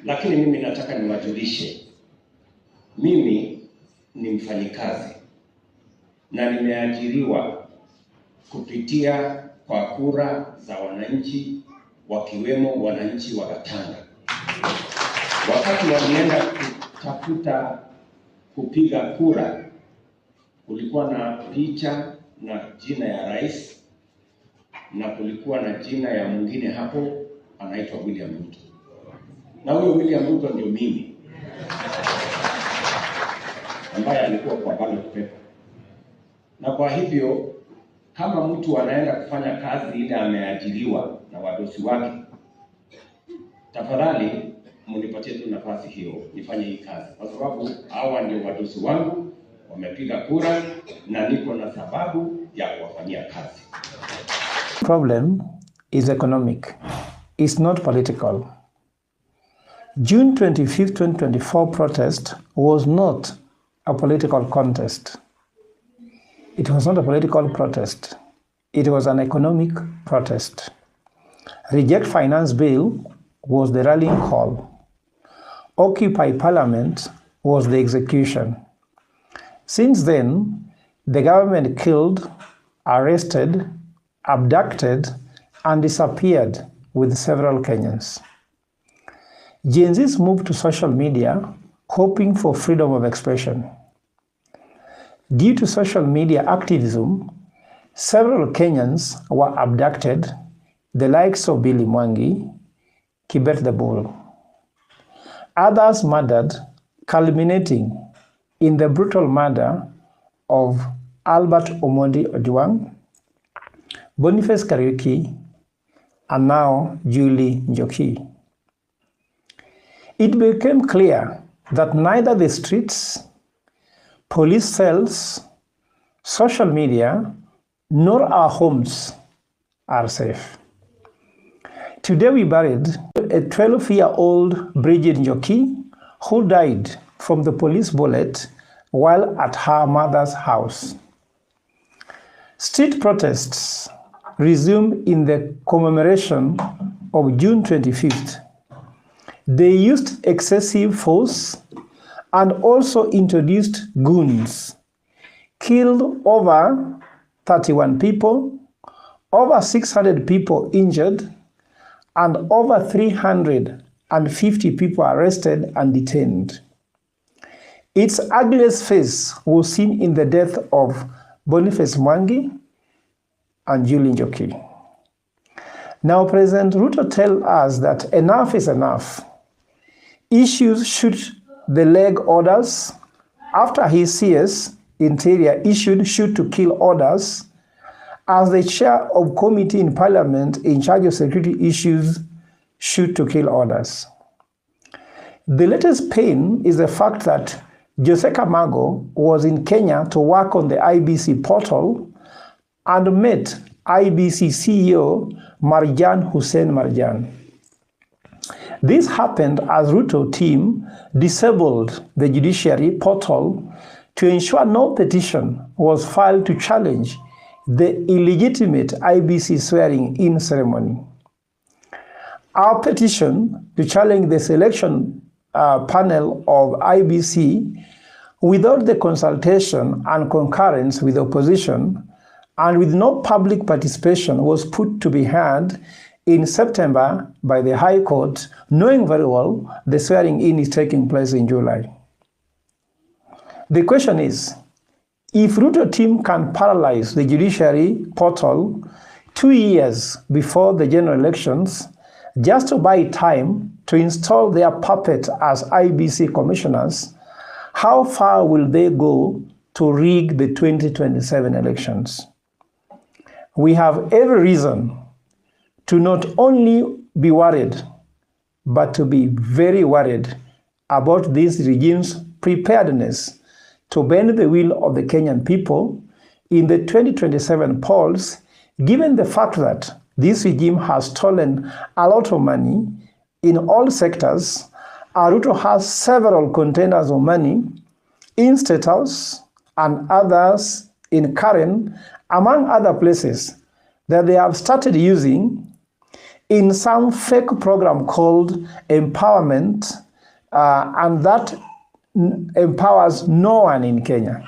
Lakini mimi nataka niwajulishe, mimi ni mfanyikazi na nimeajiriwa kupitia kwa kura za wananchi, wakiwemo wananchi wa Gatanga. Wakati walienda kutafuta kupiga kura, kulikuwa na picha na jina ya rais na kulikuwa na jina ya mwingine hapo anaitwa William Ruto. Na huyo William Ruto ndio mimi ambaye alikuwa kwa ballot paper. Na kwa hivyo kama mtu anaenda kufanya kazi ile ameajiriwa na wadosi wake, tafadhali mnipatie tu nafasi hiyo nifanye hii kazi, kwa sababu hawa ndio wadosi wangu, wamepiga kura na niko na sababu ya kuwafanyia kazi. Problem is economic. It's not political. June 25, 2024 protest was not a political contest. It was not a political protest. It was an economic protest. Reject Finance Bill was the rallying call. Occupy Parliament was the execution. Since then, the government killed, arrested, abducted, and disappeared with several Kenyans. Gen Zs moved to social media hoping for freedom of expression. Due to social media activism, several Kenyans were abducted, the likes of Billy Mwangi, Kibet the Bull. Others murdered, culminating in the brutal murder of Albert Omondi Ojwang, Boniface Kariuki, and now Julie Njoki. It became clear that neither the streets, police cells, social media, nor our homes are safe. Today we buried a 12-year-old Bridget Njoki who died from the police bullet while at her mother's house. Street protests resumed in the commemoration of June 25th. They used excessive force and also introduced goons, killed over 31 people, over 600 people injured, and over 350 people arrested and detained. Its ugliest face was seen in the death of Boniface Mwangi and Julie Njoki. Now President Ruto tells us that enough is enough. Issues shoot the leg orders after his CS Interior issued shoot to kill orders. As the chair of committee in Parliament in charge of security issues, shoot to kill orders. The latest pain is the fact that Jose Kamago was in Kenya to work on the IBC portal and met IBC CEO Marjan Hussein Marjan. This happened as Ruto team disabled the judiciary portal to ensure no petition was filed to challenge the illegitimate IBC swearing-in ceremony. Our petition to challenge the selection panel of IBC without the consultation and concurrence with opposition and with no public participation was put to be heard in September by the High Court, knowing very well the swearing-in is taking place in July. The question is, if Ruto team can paralyze the judiciary portal 2 years before the general elections, just to buy time to install their puppet as IBC commissioners, how far will they go to rig the 2027 elections? We have every reason to not only be worried, but to be very worried about this regime's preparedness to bend the will of the Kenyan people in the 2027 polls, given the fact that this regime has stolen a lot of money in all sectors. Ruto has several containers of money in State House and others in Karen, among other places, that they have started using in some fake program called empowerment, and that empowers no one in Kenya.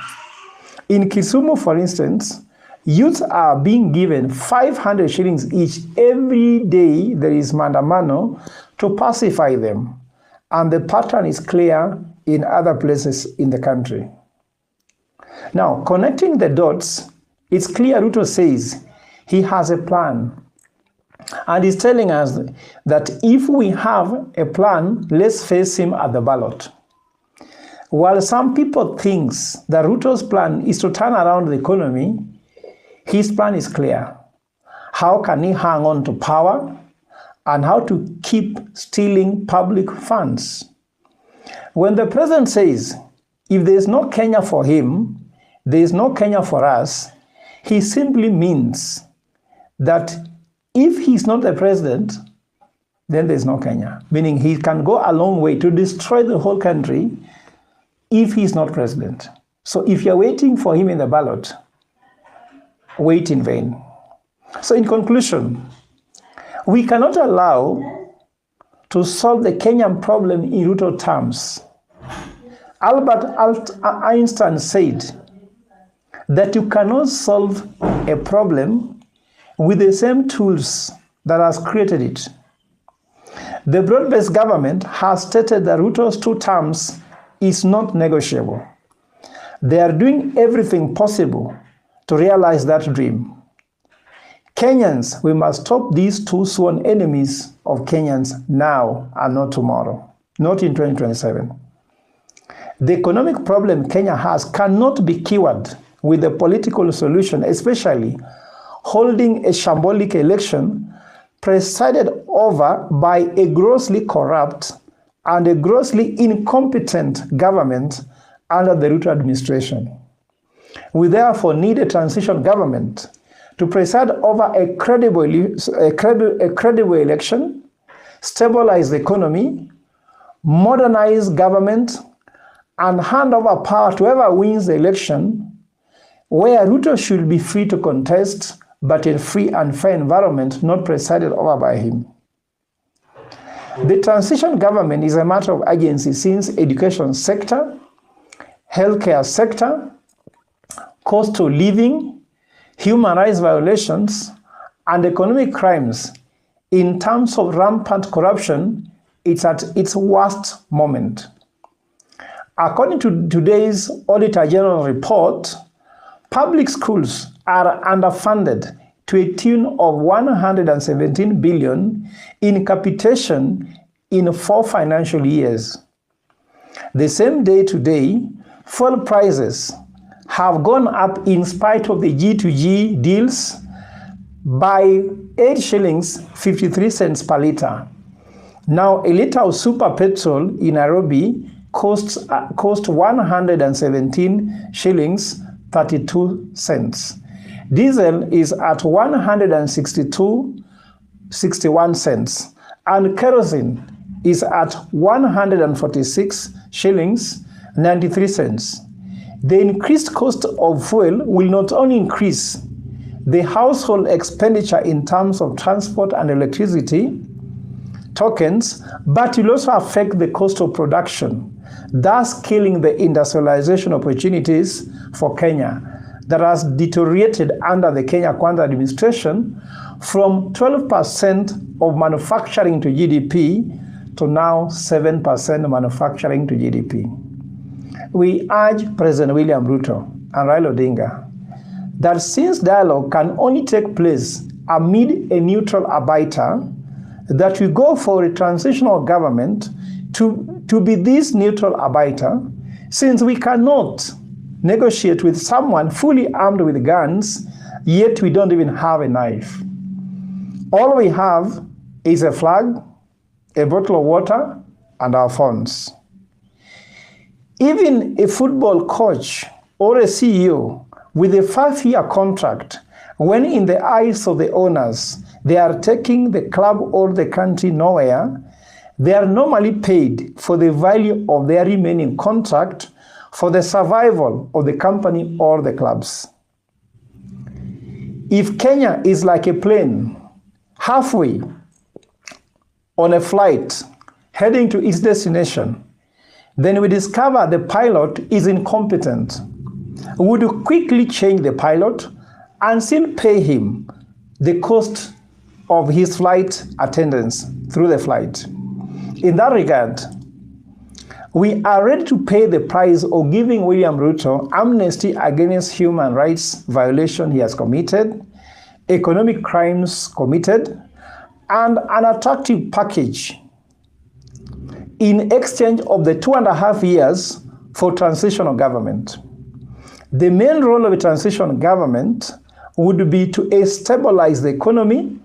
In Kisumu, for instance, youths are being given 500 shillings each every day. There is maandamano to pacify them. And the pattern is clear in other places in the country. Now, connecting the dots, it's clear Ruto says he has a plan. And he's telling us that if we have a plan, let's face him at the ballot. While some people think that Ruto's plan is to turn around the economy, his plan is clear. How can he hang on to power and how to keep stealing public funds? When the president says, if there is no Kenya for him, there is no Kenya for us, he simply means that if he's not the president, then there's no Kenya. Meaning he can go a long way to destroy the whole country if he's not president. So if you're waiting for him in the ballot, wait in vain. So in conclusion, we cannot allow to solve the Kenyan problem in Ruto terms. Albert Einstein said that you cannot solve a problem with the same tools that has created it. The broad-based government has stated that Ruto's 2 terms is not negotiable. They are doing everything possible to realize that dream. Kenyans, we must stop these 2 sworn enemies of Kenyans now and not tomorrow, not in 2027. The economic problem Kenya has cannot be cured with a political solution, especially holding a shambolic election presided over by a grossly corrupt and a grossly incompetent government under the Ruto administration. We therefore need a transition government to preside over a credible election, stabilize the economy, modernize government, and hand over power to whoever wins the election, where Ruto should be free to contest, but in free and fair environment, not presided over by him. The transition government is a matter of urgency since education sector, healthcare sector, cost of living, human rights violations, and economic crimes in terms of rampant corruption, it's at its worst moment. According to today's Auditor General report, public schools are underfunded to a tune of 117 billion in capitation in 4 financial years. The same day today, fuel prices have gone up in spite of the G2G deals by 8 shillings 53 cents per litre. Now, a litre of super petrol in Nairobi cost 117 shillings 32 cents. Diesel is at 162.61 cents, and kerosene is at 146 shillings 93 cents. The increased cost of fuel will not only increase the household expenditure in terms of transport and electricity tokens, but will also affect the cost of production, thus killing the industrialization opportunities for Kenya that has deteriorated under the Kenya Kwanza administration from 12% of manufacturing to GDP to now 7% manufacturing to GDP. We urge President William Ruto and Raila Odinga that since dialogue can only take place amid a neutral arbiter, that we go for a transitional government to be this neutral arbiter, since we cannot negotiate with someone fully armed with guns, yet we don't even have a knife. All we have is a flag, a bottle of water, and our phones. Even a football coach or a CEO with a 5-year contract, when in the eyes of the owners, they are taking the club or the country nowhere, they are normally paid for the value of their remaining contract for the survival of the company or the clubs. If Kenya is like a plane, halfway on a flight heading to its destination, then we discover the pilot is incompetent, we would quickly change the pilot and still pay him the cost of his flight attendance through the flight. In that regard, we are ready to pay the price of giving William Ruto amnesty against human rights violation he has committed, economic crimes committed, and an attractive package in exchange of the 2.5 years for transitional government. The main role of a transitional government would be to stabilize the economy,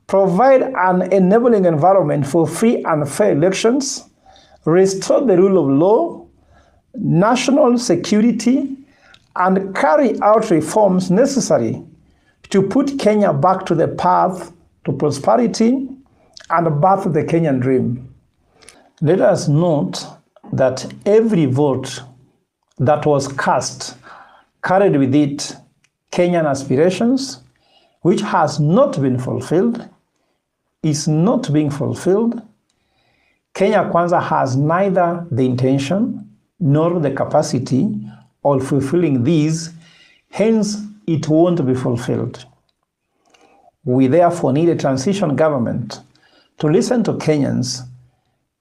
provide an enabling environment for free and fair elections, restore the rule of law, national security, and carry out reforms necessary to put Kenya back to the path to prosperity and birth the Kenyan dream. Let us note that every vote that was cast carried with it Kenyan aspirations, which has not been fulfilled, is not being fulfilled. Kenya Kwanza has neither the intention nor the capacity of fulfilling these, hence it won't be fulfilled. We therefore need a transition government to listen to Kenyans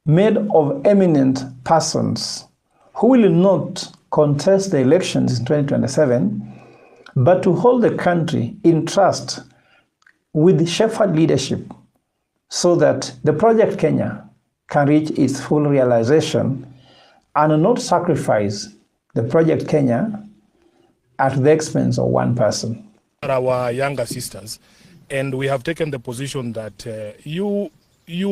made of eminent persons who will not contest the elections in 2027, but to hold the country in trust with shepherd leadership so that the Project Kenya can reach its full realization and not sacrifice the Project Kenya at the expense of one person. Our younger sisters, and we have taken the position that you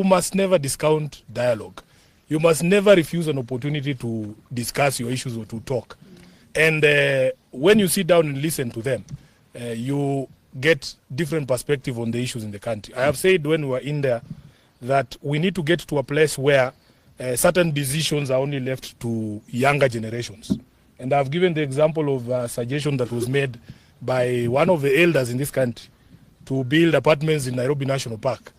must never discount dialogue. You must never refuse an opportunity to discuss your issues or to talk. And when you sit down and listen to them, you get different perspective on the issues in the country. I have said when we were in there that we need to get to a place where certain decisions are only left to younger generations. And I've given the example of a suggestion that was made by one of the elders in this country to build apartments in Nairobi National Park.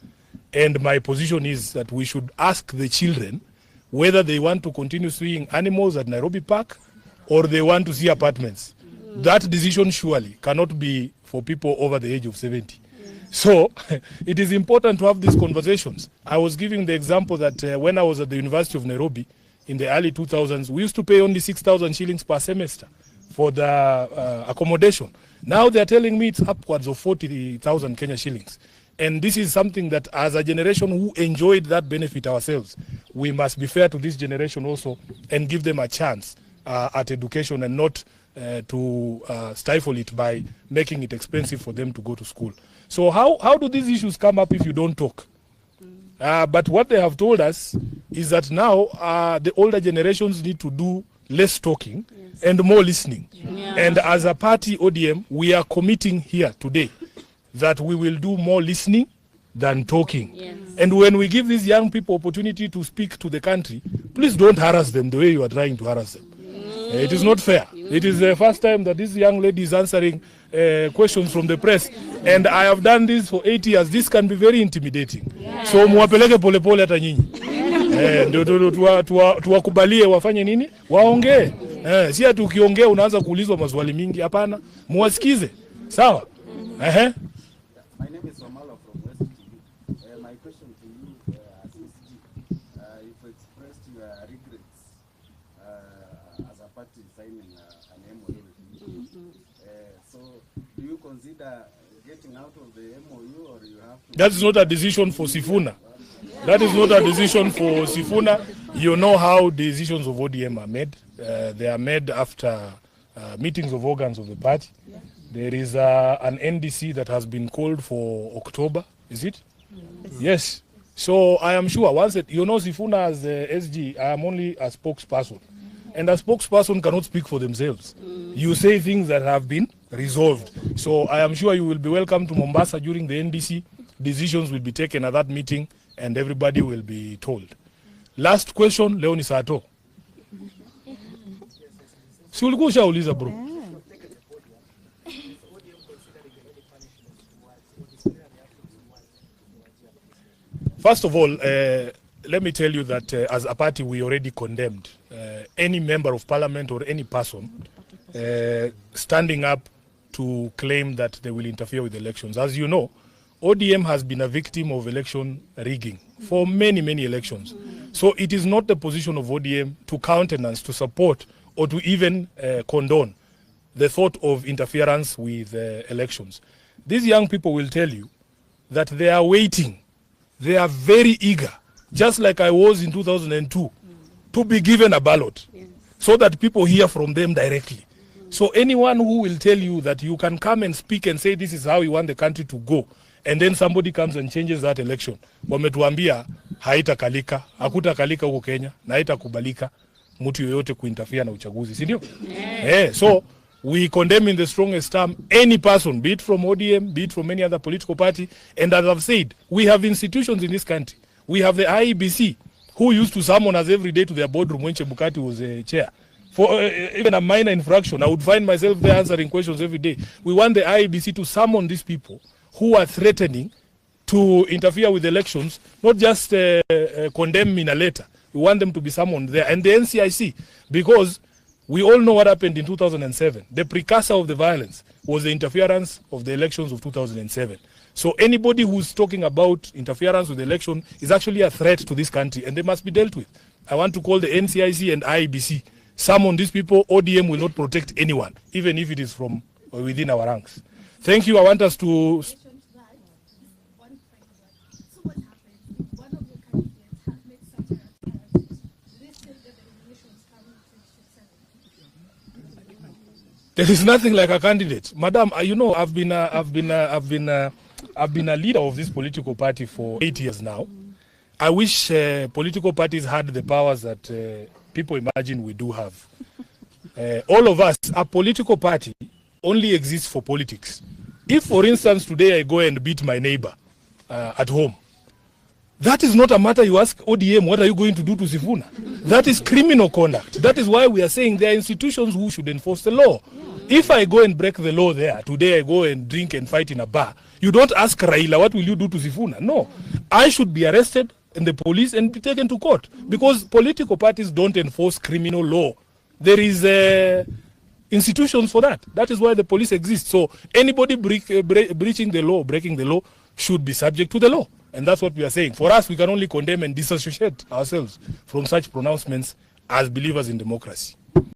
And my position is that we should ask the children whether they want to continue seeing animals at Nairobi Park or they want to see apartments. That decision surely cannot be for people over the age of 70. So it is important to have these conversations. I was giving the example that when I was at the University of Nairobi in the early 2000s, we used to pay only 6,000 shillings per semester for the accommodation. Now they're telling me it's upwards of 40,000 Kenya shillings. And this is something that as a generation who enjoyed that benefit ourselves, we must be fair to this generation also and give them a chance at education and not to stifle it by making it expensive for them to go to school. So how do these issues come up if you don't talk? But what they have told us is that now the older generations need to do less talking and more listening. Yeah. And as a party, ODM, we are committing here today that we will do more listening than talking. Yes. And when we give these young people opportunity to speak to the country, please don't harass them the way you are trying to harass them. It is not fair. It is the first time that this young lady is answering questions from the press. And I have done this for 8 years. This can be very intimidating. Yes. So muwapeleke polepole hata nyinyi. Ndio tuwakubalie wafanye nini? Waongee. Si ati ukiongea unaanza kuulizwa maswali mingi. Hapana. Muwasikize. Sawa? My name is Omala from West TV. My question to you as SG, you've expressed your regrets as a party signing an MOU with you. So do you consider getting out of the MOU or you have to... That is not a decision for Sifuna. That is not a decision for Sifuna. You know how decisions of ODM are made. They are made after meetings of organs of the party. There is an NDC that has been called for October, is it? Yes. So I am sure once it, you know, Sifuna as SG, I am only a spokesperson. And a spokesperson cannot speak for themselves. You say things that have been resolved. So I am sure you will be welcome to Mombasa during the NDC. Decisions will be taken at that meeting and everybody will be told. Last question, Leoni Sato. Si ulikuwa ushauliza bro. First of all, let me tell you that as a party, we already condemned any member of parliament or any person standing up to claim that they will interfere with elections. As you know, ODM has been a victim of election rigging for many, many elections. So it is not the position of ODM to countenance, to support, or to even condone the thought of interference with elections. These young people will tell you that they are waiting. They are very eager, just like I was in 2002, to be given a ballot, so that people hear from them directly. So anyone who will tell you that you can come and speak and say this is how you want the country to go, and then somebody comes and changes that election, wametuambia haitakalika, hakutakalika huko Kenya, na haitakubalika mtu yoyote kuinterfere na uchaguzi, si ndio? So we condemn in the strongest term any person, be it from ODM, be it from any other political party. And as I've said, we have institutions in this country. We have the IEBC, who used to summon us every day to their boardroom when Chebukati was a chair. For even a minor infraction, I would find myself there answering questions every day. We want the IEBC to summon these people who are threatening to interfere with elections, not just condemn in a letter. We want them to be summoned there. And the NCIC, because we all know what happened in 2007. The precursor of the violence was the interference of the elections of 2007. So anybody who's talking about interference with the election is actually a threat to this country, and they must be dealt with. I want to call the NCIC and IEBC. Summon these people. ODM will not protect anyone, even if it is from within our ranks. Thank you. I want us to... There is nothing like a candidate, Madam. You know, I've been a leader of this political party for 8 years now. I wish political parties had the powers that people imagine we do have. All of us, a political party only exists for politics. If, for instance, today I go and beat my neighbor at home, that is not a matter you ask ODM, what are you going to do to Sifuna? That is criminal conduct. That is why we are saying there are institutions who should enforce the law. If I go and break the law there, today I go and drink and fight in a bar, you don't ask Raila, what will you do to Sifuna? No. I should be arrested in the police and be taken to court, because political parties don't enforce criminal law. There is institutions for that. That is why the police exists. So anybody breaching the law, breaking the law, should be subject to the law. And that's what we are saying. For us, we can only condemn and disassociate ourselves from such pronouncements as believers in democracy.